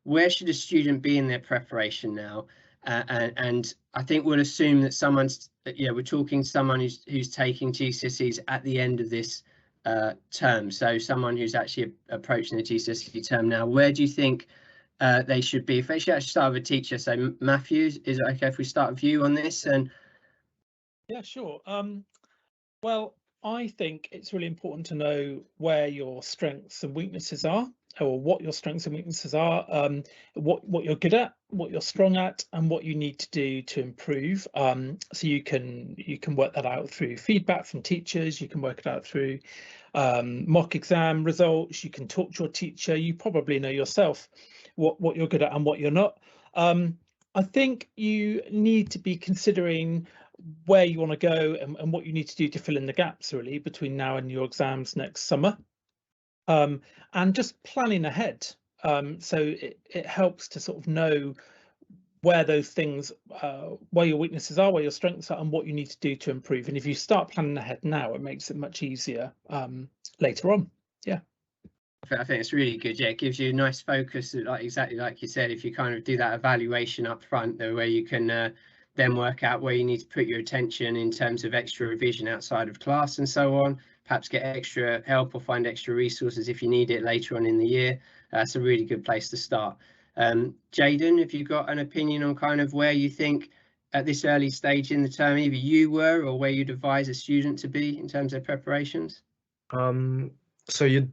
where should a student be in their preparation now? And I think we'll assume that someone's, we're talking someone who's taking GCSEs at the end of this term. So someone who's actually approaching the GCSE term now. Where do you think they should be? If they should actually start with a teacher, so Matthew, is it okay if we start with you on this? And yeah, sure. Well, I think it's really important to know where your strengths and weaknesses are, or what your strengths and weaknesses are, what you're good at, what you're strong at, and what you need to do to improve. So you can work that out through feedback from teachers. You can work it out through mock exam results. You can talk to your teacher. You probably know yourself what you're good at and what you're not. I think you need to be considering where you want to go and what you need to do to fill in the gaps really between now and your exams next summer, and just planning ahead. So it helps to sort of know where those things, where your weaknesses are, where your strengths are, and what you need to do to improve. And if you start planning ahead now, it makes it much easier later on. Yeah, I think it's really good. Yeah, it gives you a nice focus, exactly like you said. If you kind of do that evaluation up front, though, where you can then work out where you need to put your attention in terms of extra revision outside of class and so on, perhaps get extra help or find extra resources if you need it later on in the year. That's a really good place to start. Jayden, have you got an opinion on kind of where you think at this early stage in the term either you were or where you'd advise a student to be in terms of preparations? So you'd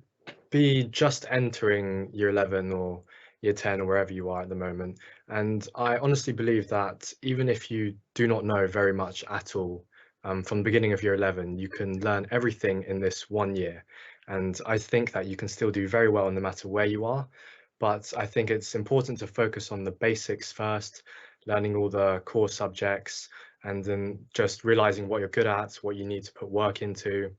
be just entering year 11 or year 10 or wherever you are at the moment, and I honestly believe that even if you do not know very much at all from the beginning of year 11, you can learn everything in this 1 year, and I think that you can still do very well no matter where you are. But I think it's important to focus on the basics first, learning all the core subjects, and then just realizing what you're good at, what you need to put work into,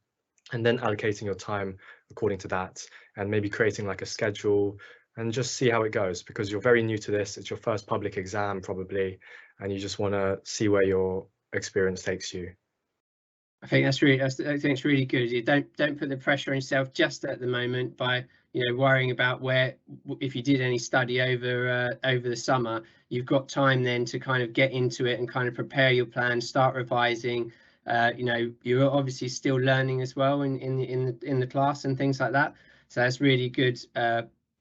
and then allocating your time according to that, and maybe creating like a schedule and just see how it goes, because you're very new to this. It's your first public exam probably, and you just want to see where your experience takes you. I think I think it's really good. You don't put the pressure on yourself just at the moment by worrying about where, if you did any study over the summer, you've got time then to kind of get into it and kind of prepare your plan, start revising. You're obviously still learning as well in the class and things like that. So that's really good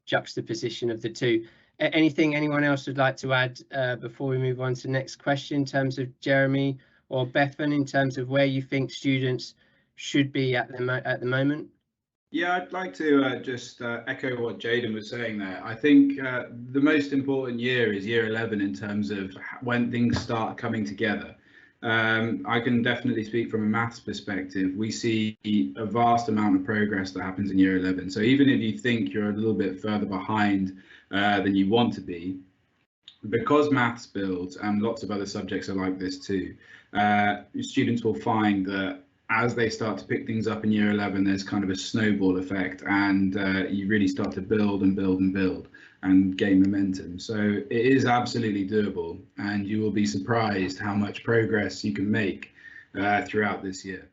juxtaposition of the two. Anything anyone else would like to add before we move on to the next question in terms of Jeremy or Bethan, in terms of where you think students should be at the moment? Yeah, I'd like to just echo what Jayden was saying there. I think the most important year is year 11 in terms of when things start coming together. I can definitely speak from a maths perspective. We see a vast amount of progress that happens in year 11. So even if you think you're a little bit further behind than you want to be, because maths builds and lots of other subjects are like this too, students will find that as they start to pick things up in year 11, there's kind of a snowball effect, and you really start to build and build and build and gain momentum. So it is absolutely doable, and you will be surprised how much progress you can make throughout this year.